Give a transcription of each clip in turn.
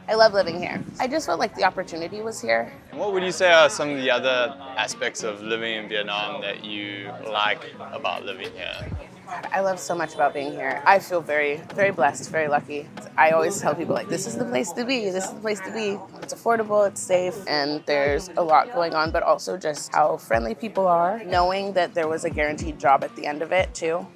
I love living here. I just felt like the opportunity was here. And what would you say are some of the other aspects of living in Vietnam that you like about living here? I love so much about being here. I feel very, very blessed, very lucky. I always tell people, like, this is the place to be. This is the place to be. It's affordable, it's safe, and there's a lot going on, but also just how friendly people are, knowing that there was a guaranteed job at the end of it, too.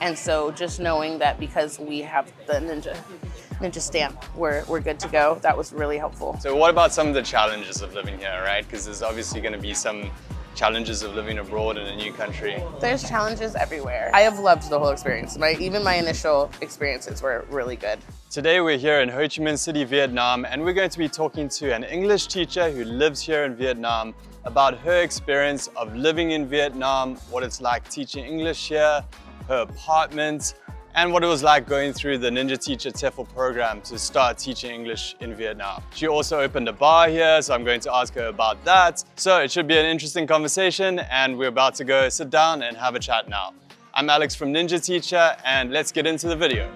And so just knowing that because we have the ninja stamp, we're good to go, that was really helpful. So what about some of the challenges of living here, right? Because there's obviously going to be some challenges of living abroad in a new country. There's challenges everywhere. I have loved the whole experience. Even my initial experiences were really good. Today we're here in Ho Chi Minh City, Vietnam, and we're going to be talking to an English teacher who lives here in Vietnam about her experience of living in Vietnam, what it's like teaching English here, her apartment, and what it was like going through the Ninja Teacher TEFL program to start teaching English in Vietnam. She also opened a bar here, so I'm going to ask her about that. So it should be an interesting conversation, and we're about to go sit down and have a chat now. I'm Alex from Ninja Teacher, and let's get into the video.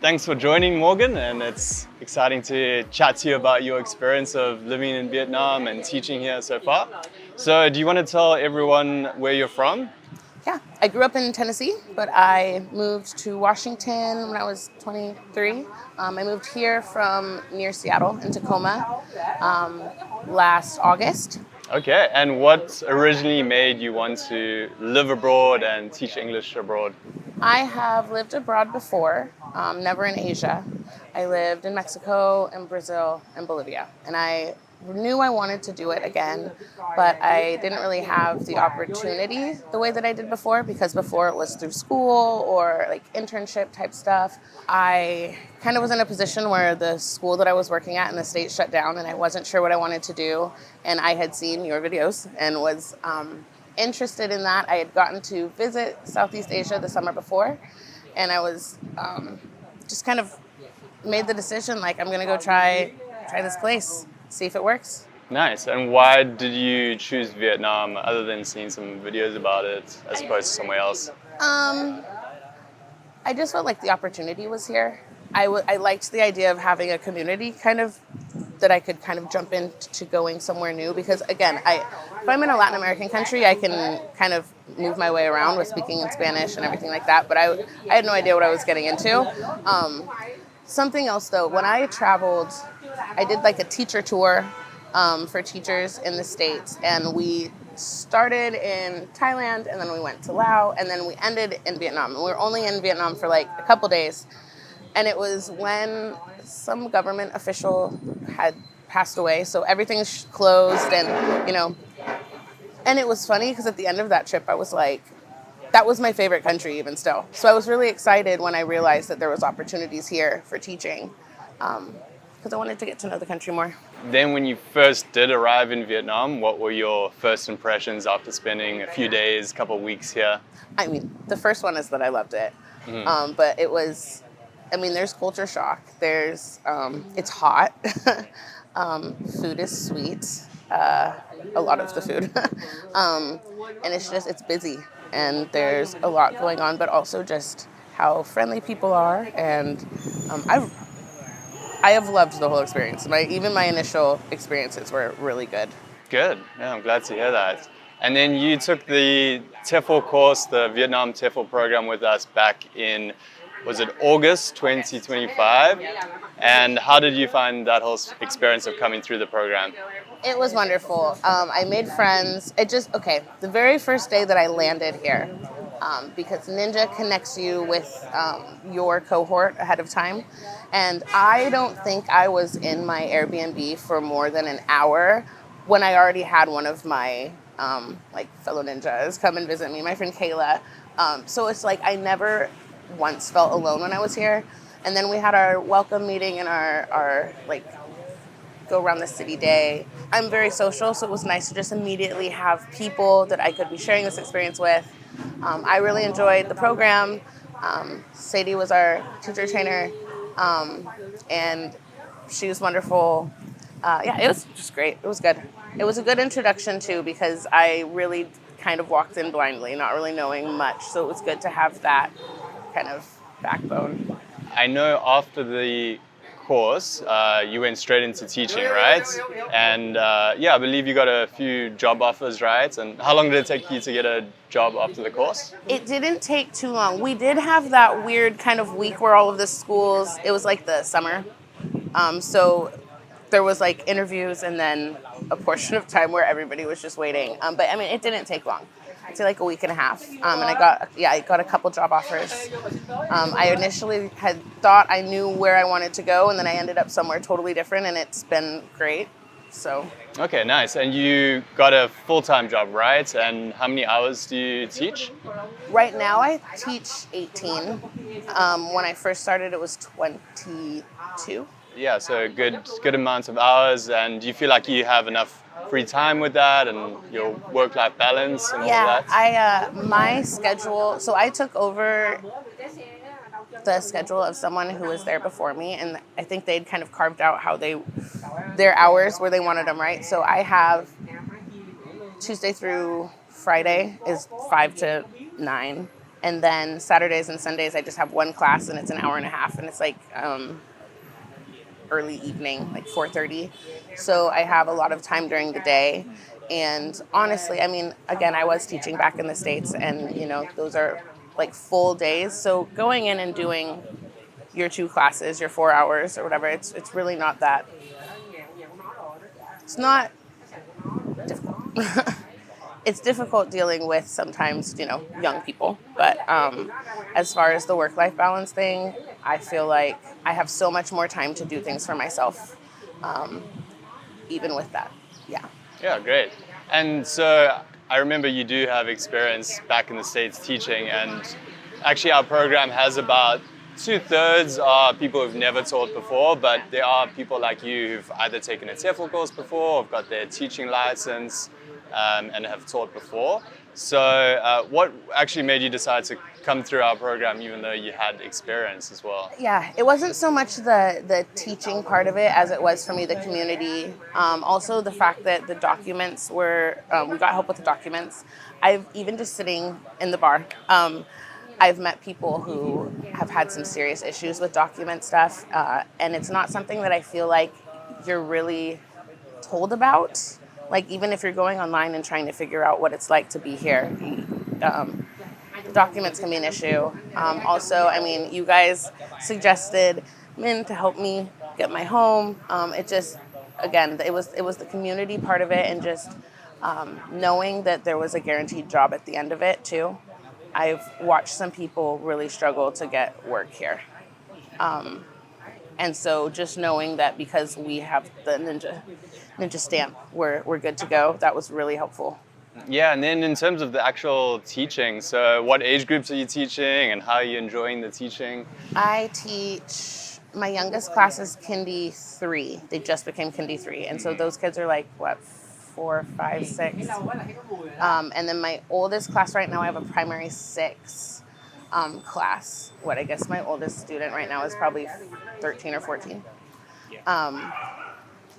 Thanks for joining, Morgan, and it's exciting to chat to you about your experience of living in Vietnam and teaching here so far. So do you want to tell everyone where you're from? Yeah, I grew up in Tennessee, but I moved to Washington when I was 23. I moved here from near Seattle in Tacoma last August. Okay, and what originally made you want to live abroad and teach English abroad? I have lived abroad before, never in Asia. I lived in Mexico and Brazil and Bolivia, and I knew I wanted to do it again, but I didn't really have the opportunity the way that I did before, because before it was through school or like internship type stuff. I kind of was in a position where the school that I was working at in the States shut down, and I wasn't sure what I wanted to do, and I had seen your videos and was interested in that. I had gotten to visit Southeast Asia the summer before, and I was just kind of made the decision, like, I'm gonna go try this place, see if it works. Nice. And why did you choose Vietnam other than seeing some videos about it as opposed to somewhere else? I just felt like the opportunity was here. I liked the idea of having a community kind of that I could kind of jump into going somewhere new, because again, if I'm in a Latin American country, I can kind of move my way around with speaking in Spanish and everything like that, but I had no idea what I was getting into. Something else though, when I traveled, I did like a teacher tour for teachers in the States, and we started in Thailand, and then we went to Laos, and then we ended in Vietnam. And we were only in Vietnam for like a couple days, and it was when some government official had passed away, so everything's closed, and and it was funny because at the end of that trip I was like, that was my favorite country even still. So I was really excited when I realized that there was opportunities here for teaching, because I wanted to get to know the country more. Then when you first did arrive in Vietnam, what were your first impressions after spending a few days, a couple of weeks here? I mean, the first one is that I loved it, but it was, there's culture shock. It's hot. Food is sweet. A lot of the food. And it's busy, and there's a lot going on, but also just how friendly people are. And I have loved the whole experience. Even my initial experiences were really good. Good. Yeah, I'm glad to hear that. And then you took the TEFL course, the Vietnam TEFL program with us back in, was it August 2025? And how did you find that whole experience of coming through the program? It was wonderful. I made friends. The very first day that I landed here, because Ninja connects you with your cohort ahead of time. And I don't think I was in my Airbnb for more than an hour when I already had one of my fellow ninjas come and visit me, my friend Kayla. So it's like I never once felt alone when I was here. And then we had our welcome meeting and our go around the city day. I'm very social, so it was nice to just immediately have people that I could be sharing this experience with. I really enjoyed the program. Sadie was our teacher trainer, and she was wonderful. It was just great. It was good. It was a good introduction too, because I really kind of walked in blindly, not really knowing much. So it was good to have that kind of backbone. I know after the course, you went straight into teaching, right? And I believe you got a few job offers, right? And how long did it take you to get a job after the course? It didn't take too long. We did have that weird kind of week where all of the schools, it was like the summer. So there was like interviews and then a portion of time where everybody was just waiting. But I mean, it didn't take long. I'd say like a week and a half. And I got a couple job offers. I initially had thought I knew where I wanted to go, and then I ended up somewhere totally different, and it's been great. So. Okay, nice. And you got a full-time job, right? And how many hours do you teach? Right now I teach 18. When I first started, it was 22. Yeah, so good amount of hours. And do you feel like you have enough free time with that and your work-life balance and all that? Yeah, my schedule, so I took over the schedule of someone who was there before me, and I think they'd kind of carved out how their hours where they wanted them, right? So I have Tuesday through Friday is 5 to 9, and then Saturdays and Sundays I just have one class, and it's an hour and a half, and it's like early evening, like 4:30. So I have a lot of time during the day. And honestly, I mean, again, I was teaching back in the States, and those are like full days. So going in and doing your 2 classes, your 4 hours or whatever, it's really not that. It's not difficult. It's difficult dealing with sometimes, young people. But as far as the work-life balance thing, I feel like I have so much more time to do things for myself, even with that. Yeah. Yeah, great. And so I remember you do have experience back in the States teaching, and actually our program has about 2/3 are people who've never taught before, but there are people like you who've either taken a TEFL course before, or have got their teaching license, and have taught before. So what actually made you decide to come through our program even though you had experience as well? Yeah, it wasn't so much the teaching part of it as it was for me the community. Also the fact that the documents were, we got help with the documents. I've even just sitting in the bar, I've met people who have had some serious issues with document stuff, and it's not something that I feel like you're really told about. Like even if you're going online and trying to figure out what it's like to be here, the documents can be an issue. Also, I mean, you guys suggested Minh to help me get my home. It just, again, it was the community part of it, and just knowing that there was a guaranteed job at the end of it too. I've watched some people really struggle to get work here. And so just knowing that because we have the ninja stamp, we're good to go, that was really helpful. Yeah, and then in terms of the actual teaching, so what age groups are you teaching and how are you enjoying the teaching? I teach, my youngest class is Kindy 3. They just became Kindy 3. And so those kids are like, 4, 5, 6. And then my oldest class right now, I have a primary 6 class. I guess my oldest student right now is probably 13 or 14.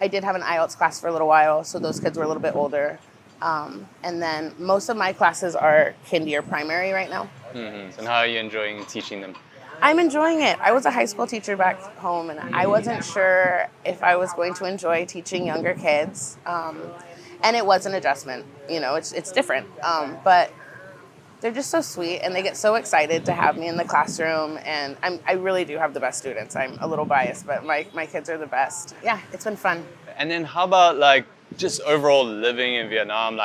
I did have an IELTS class for a little while, so those kids were a little bit older. And then most of my classes are Kindy or primary right now. Mm-hmm. And how are you enjoying teaching them? I'm enjoying it. I was a high school teacher back home, and I wasn't sure if I was going to enjoy teaching younger kids. And it was an adjustment. It's different. But they're just so sweet, and they get so excited to have me in the classroom. And I really do have the best students. I'm a little biased, but my kids are the best. Yeah, it's been fun. And then how about just overall living in Vietnam?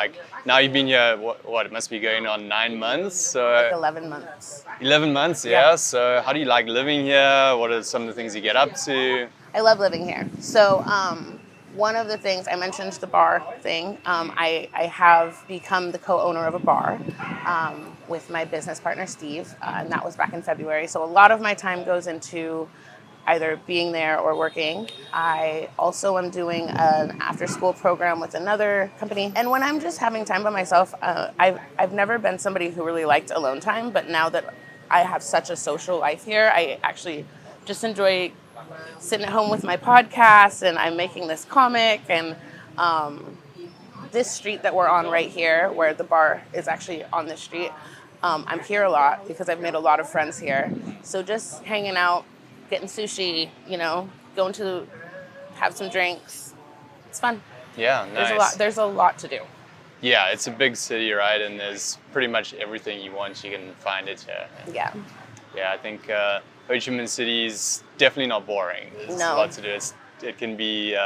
Now you've been here, what it must be going on 9 months? So 11 months. 11 months, yeah. So how do you like living here? What are some of the things you get up to? I love living here. So one of the things, I mentioned the bar thing. I have become the co-owner of a bar with my business partner, Steve, and that was back in February. So a lot of my time goes into either being there or working. I also am doing an after-school program with another company. And when I'm just having time by myself, I've never been somebody who really liked alone time, but now that I have such a social life here, I actually just enjoy sitting at home with my podcast, and I'm making this comic, and this street that we're on right here, where the bar is actually on this street, I'm here a lot because I've made a lot of friends here. So just hanging out, getting sushi, going to have some drinks. It's fun. Yeah, nice. There's a lot to do. Yeah, it's a big city, right? And there's pretty much everything you want, you can find it here. Yeah. Yeah, I think Ho Chi Minh City is definitely not boring. There's a lot to do. It can be,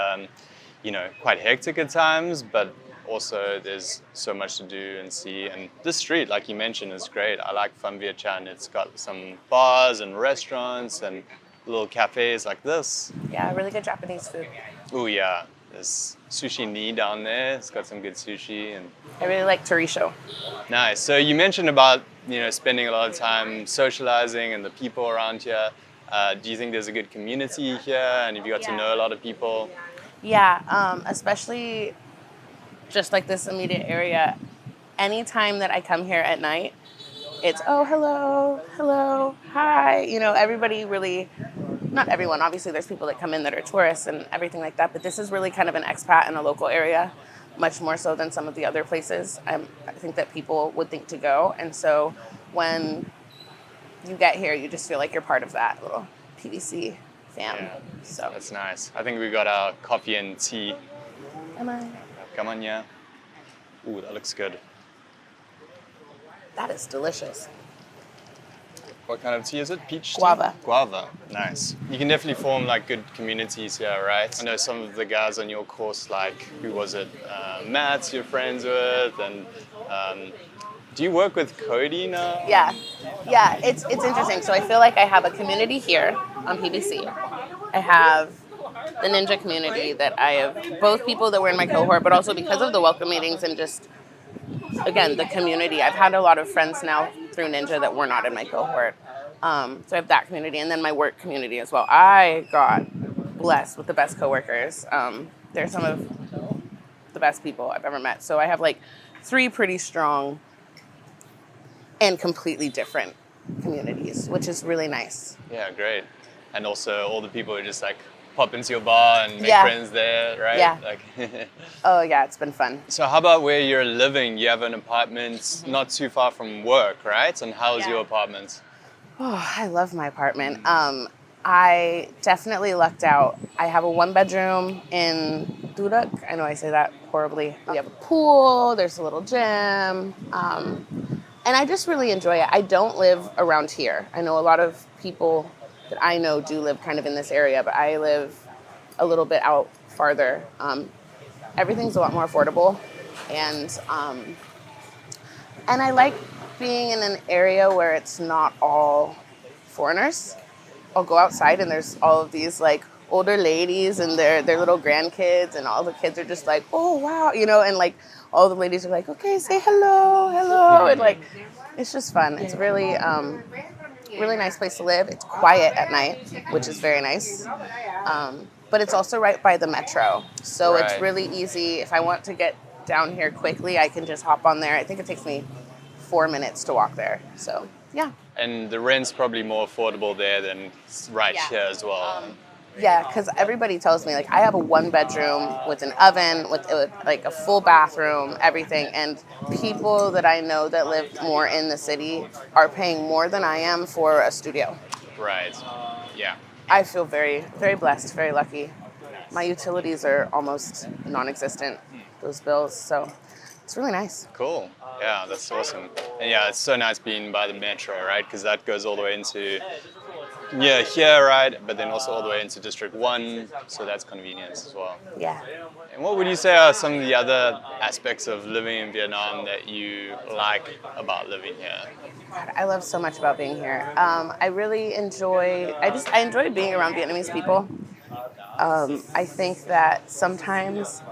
quite hectic at times, but also there's so much to do and see. And this street, like you mentioned, is great. I like Pham Viet Chan. It's got some bars and restaurants and little cafes like this. Yeah, really good Japanese food. Oh yeah, there's Sushi Ni down there. It's got some good sushi. And I really like Tarisho. nice. So you mentioned about spending a lot of time socializing and the people around here. Do you think there's a good community here, and have you got to know a lot of people? Yeah, especially just like this immediate area. Anytime that I come here at night, it's hello, hi. Everybody really, not everyone. Obviously, there's people that come in that are tourists and everything like that. But this is really kind of an expat in a local area, much more so than some of the other places I think that people would think to go. And so when you get here, you just feel like you're part of that little PVC fam. Yeah, so that's nice. I think we got our coffee and tea. Am I? Come on, yeah. Ooh, that looks good. That is delicious. What kind of tea is it? Peach tea? Guava. Guava. Nice. You can definitely form like good communities here, right? I know some of the guys on your course, like, who was it? Matt's you're friends with, and do you work with Cody now? Yeah, it's interesting. So I feel like I have a community here on PBC. I have the ninja community that I have, both people that were in my cohort, but also because of the welcome meetings and just, again, the community. I've had a lot of friends now through ninja that were not in my cohort. So I have that community, and then my work community as well. I got blessed with the best coworkers. They're some of the best people I've ever met. So I have like 3 pretty strong and completely different communities, which is really nice. Yeah, great. And also all the people who just like pop into your bar and make friends there, right? Yeah. Like Oh yeah, it's been fun. So how about where you're living? You have an apartment not too far from work, right? And how's your apartment? Oh, I love my apartment. I definitely lucked out. I have a 1-bedroom in Durak. I know I say that horribly. We have a pool, there's a little gym. And I just really enjoy it. I don't live around here. I know a lot of people that I know do live kind of in this area, but I live a little bit out farther. Everything's a lot more affordable, and I like being in an area where it's not all foreigners. I'll go outside and there's all of these like older ladies and their little grandkids, and all the kids are just like, oh wow, and like all the ladies are like, okay, say hello, and like it's just fun. It's really really nice place to live. It's quiet at night, which is very nice. But it's also right by the metro. So It's really easy. If I want to get down here quickly, I can just hop on there. I think it takes me 4 minutes to walk there. So, yeah. And the rent's probably more affordable there than here as well. Yeah, because everybody tells me, like, I have a 1-bedroom with an oven, with like a full bathroom, everything. And people that I know that live more in the city are paying more than I am for a studio. Right. Yeah. I feel very, very blessed, very lucky. My utilities are almost non-existent, those bills. So it's really nice. Cool. Yeah, that's awesome. And yeah, it's so nice being by the metro, right? Because that goes all the way into here, right? But then also all the way into District 1, so that's convenience as well. Yeah. And what would you say are some of the other aspects of living in Vietnam that you like about living here? God, I love so much about being here. I really enjoy, I enjoy being around Vietnamese people. I think that sometimes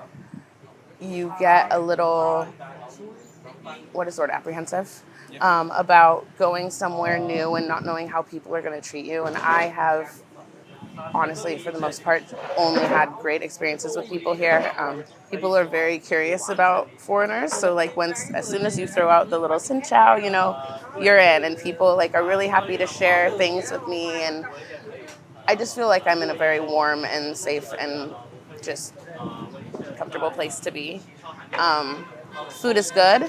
you get a little, what is the word, apprehensive about going somewhere new and not knowing how people are going to treat you. And I have, honestly, for the most part, only had great experiences with people here. People are very curious about foreigners. So like as soon as you throw out the little Xin Chao, you're in, and people like are really happy to share things with me. And I just feel like I'm in a very warm and safe and just comfortable place to be. Food is good.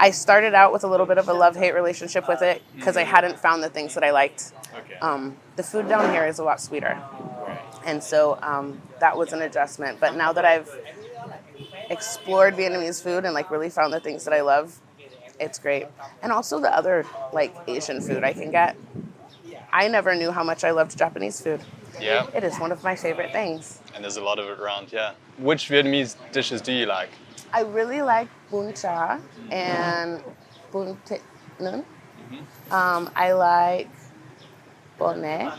I started out with a little bit of a love-hate relationship with it because I hadn't found the things that I liked. Okay. The food down here is a lot sweeter. And so that was an adjustment. But now that I've explored Vietnamese food and like really found the things that I love, it's great. And also the other like Asian food I can get. I never knew how much I loved Japanese food. Yeah. It is one of my favorite things. And there's a lot of it around here. Which Vietnamese dishes do you like? I really like bún chả and bún thịt nướng. I like bonnet.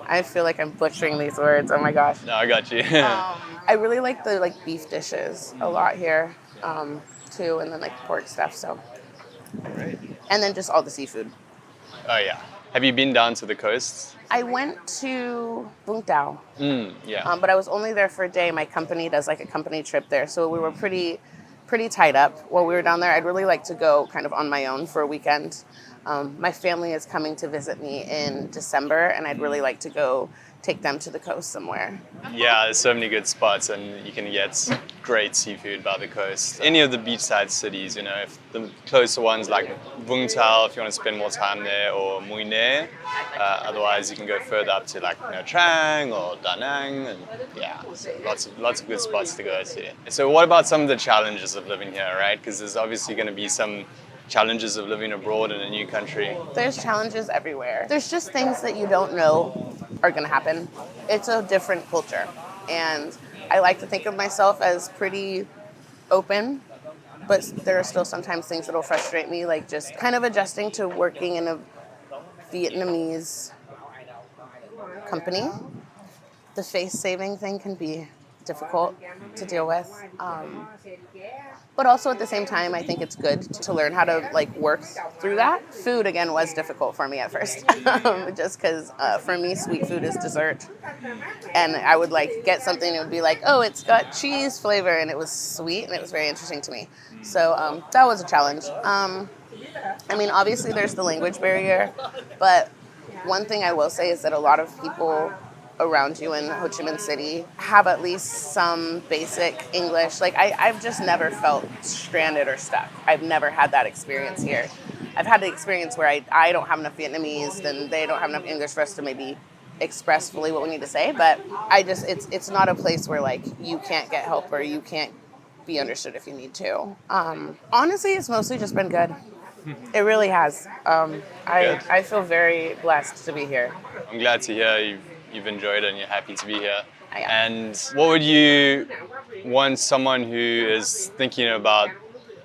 I feel like I'm butchering these words. Oh my gosh. No, I got you. I really like the like beef dishes a lot here too, and then like pork stuff. So, Great. and then just all the seafood. Oh yeah. Have you been down to the coast? I went to Vung Tau, Yeah. but I was only there for a day. My company does like a company trip there, so we were pretty tied up while we were down there. I'd really like to go kind of on my own for a weekend. My family is coming to visit me in December, and I'd really like to go take them to the coast somewhere. Yeah, there's so many good spots, and you can get great seafood by the coast. Any of the beachside cities, you know, if the closer ones like Vung Tau, if you want to spend more time there, or Mui Ne. Otherwise, you can go further up to like Chanh or Da Nang, and yeah, so lots of good spots to go to. So, what about some of the challenges of living here, right? Because there's obviously going to be some challenges of living abroad in a new country. There's challenges everywhere. There's just things that you don't know are going to happen. It's a different culture. And I like to think of myself as pretty open, but there are still sometimes things that will frustrate me, like just kind of adjusting to working in a Vietnamese company. The face saving thing can be difficult to deal with. But also at the same time, I think it's good to learn how to like work through that. Food, again, was difficult for me at first, just because for me, sweet food is dessert. And I would like get something and it would be like, oh, it's got cheese flavor, and it was sweet, and it was very interesting to me. So that was a challenge. I mean, obviously there's the language barrier, but one thing I will say is that a lot of people around you in Ho Chi Minh City have at least some basic English. Like I've just never felt stranded or stuck. I've never had that experience here. I've had the experience where I don't have enough Vietnamese, then they don't have enough English for us to maybe express fully what we need to say. But it's not a place where like you can't get help or you can't be understood if you need to. Honestly, it's mostly just been good. It really has. I feel very blessed to be here. I'm glad to hear you've enjoyed it and you're happy to be here. I am. And what would you want someone who is thinking about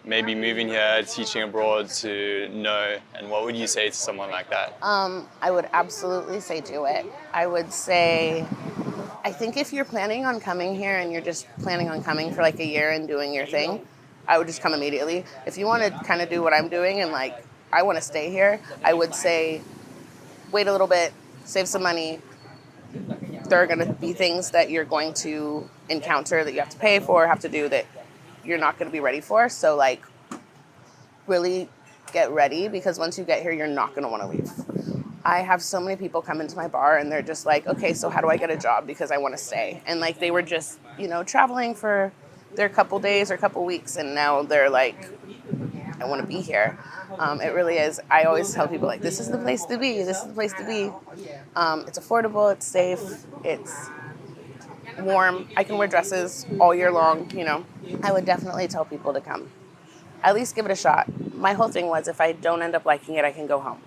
maybe moving here, teaching abroad to know, and what would you say to someone like that? I would absolutely say do it. I would say, I think if you're planning on coming here and you're just planning on coming for like a year and doing your thing, I would just come immediately. If you want to kind of do what I'm doing and like, I want to stay here, I would say wait a little bit, save some money. There are going to be things that you're going to encounter that you have to pay for, have to do that you're not going to be ready for. So like really get ready, because once you get here, you're not going to want to leave. I have so many people come into my bar and they're just like, okay, so how do I get a job? Because I want to stay. And like they were just, traveling for their couple days or couple weeks, and now they're like, I want to be here. It really is. I always tell people like, this is the place to be. This is the place to be. It's affordable. It's safe. It's warm. I can wear dresses all year long. I would definitely tell people to come. At least give it a shot. My whole thing was if I don't end up liking it, I can go home.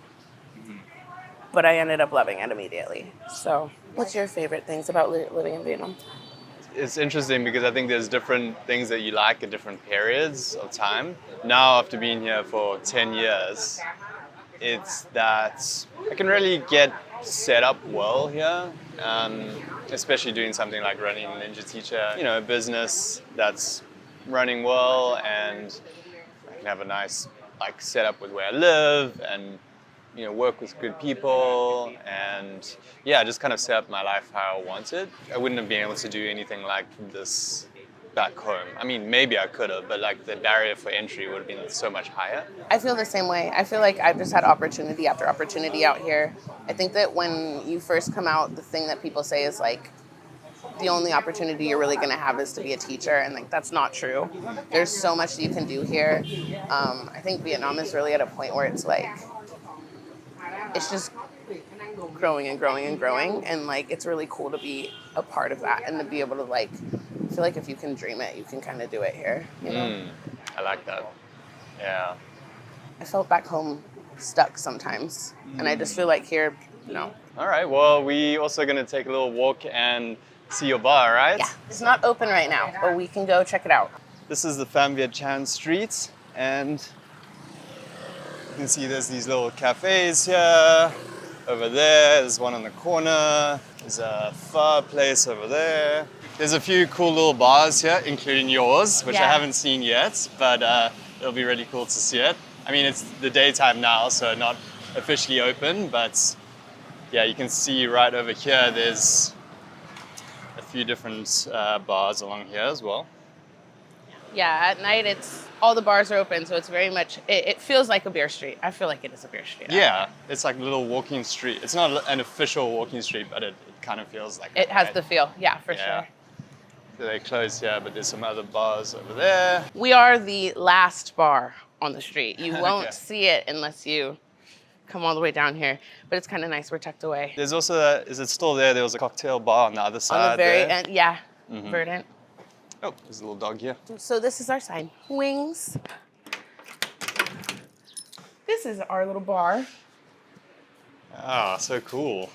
But I ended up loving it immediately. So, what's your favorite things about living in Vietnam? It's interesting because I think there's different things that you like at different periods of time. Now, after being here for 10 years, it's that I can really get set up well here, especially doing something like running Ninja Teacher, a business that's running well, and I can have a nice setup with where I live and work with good people, and just kind of set up my life how I wanted. I wouldn't have been able to do anything like this back home. I mean, maybe I could have, but the barrier for entry would have been so much higher. I feel the same way. I feel like I've just had opportunity after opportunity out here. I think that when you first come out, the thing that people say is like, the only opportunity you're really gonna have is to be a teacher, and like that's not true. There's so much that you can do here. I think Vietnam is really at a point where it's like it's just growing and growing and growing, and like it's really cool to be a part of that and to be able to like feel like if you can dream it, you can kind of do it here. You know? I like that. Yeah. I felt back home stuck sometimes, and I just feel like here, no. All right. Well, we also gonna take a little walk and see your bar, right? Yeah, it's not open right now, but we can go check it out. This is the Pham Viet Chanh street, and you can see there's these little cafes here. Over there's one on the corner. There's a pho place over there. There's a few cool little bars here, including yours, which I haven't seen yet, but it'll be really cool to see it. I mean, it's the daytime now, so not officially open, but yeah, you can see right over here, there's a few different bars along here as well. Yeah, at night it's all the bars are open, so it's very much it feels like a beer street. I feel like it is a beer street. Yeah, it's like a little walking street. It's not an official walking street, but it kind of feels like it has the feel. Yeah, for sure. So they close here, but there's some other bars over there. We are the last bar on the street. You won't see it unless you come all the way down here, but it's kind of nice. We're tucked away. There's also is it still there? There was a cocktail bar on the other side. On the very there. end, yeah. Verdant. Oh, there's a little dog here. So this is our sign, Wingz. This is our little bar. Ah, so cool.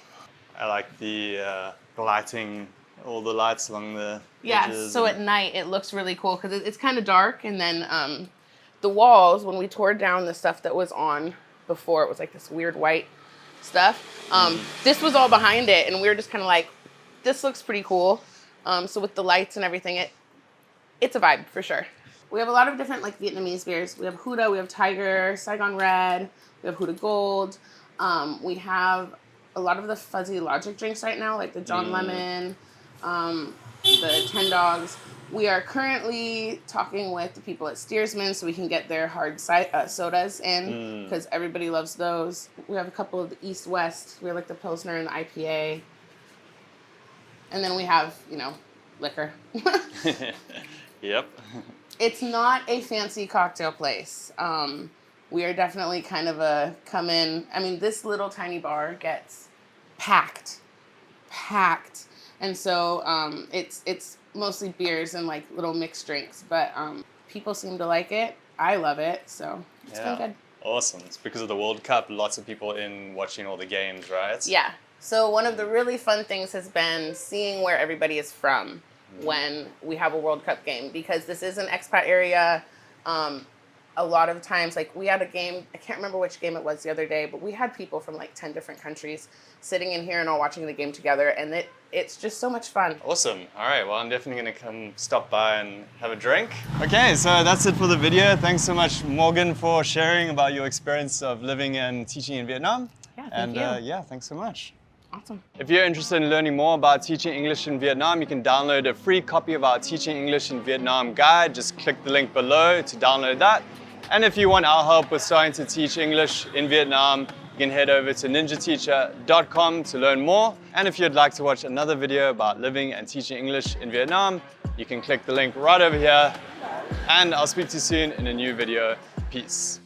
I like the lighting, all the lights along the edges. So at night it looks really cool because it's kind of dark, and then the walls, when we tore down the stuff that was on before, it was like this weird white stuff. This was all behind it, and we were just kind of like, this looks pretty cool. So with the lights and everything, it's a vibe for sure. We have a lot of different like Vietnamese beers. We have Huda, we have Tiger, Saigon Red, we have Huda Gold. We have a lot of the fuzzy Logic drinks right now, like the John Lemon, the 10 Dogs. We are currently talking with the people at Steersman so we can get their hard sodas in, because everybody loves those. We have a couple of the East-West. We have like the Pilsner and the IPA. And then we have, liquor. Yep. It's not a fancy cocktail place. We are definitely kind of a come in. I mean, this little tiny bar gets packed. And so it's mostly beers and like little mixed drinks, but people seem to like it. I love it, so it's been good. Awesome. It's because of the World Cup, lots of people in watching all the games, right? Yeah. So one of the really fun things has been seeing where everybody is from when we have a World Cup game, because this is an expat area. A lot of times, like we had a game, I can't remember which game it was the other day, but we had people from like 10 different countries sitting in here and all watching the game together, and it's just so much fun. Awesome. All right, well, I'm definitely going to come stop by and have a drink. Okay, so that's it for the video. Thanks so much, Morgan, for sharing about your experience of living and teaching in Vietnam. Yeah, thank you. Yeah, thanks so much. Awesome. If you're interested in learning more about teaching English in Vietnam, you can download a free copy of our Teaching English in Vietnam guide. Just click the link below to download that. And if you want our help with starting to teach English in Vietnam, you can head over to ninjateacher.com to learn more. And if you'd like to watch another video about living and teaching English in Vietnam, you can click the link right over here. And I'll speak to you soon in a new video. Peace.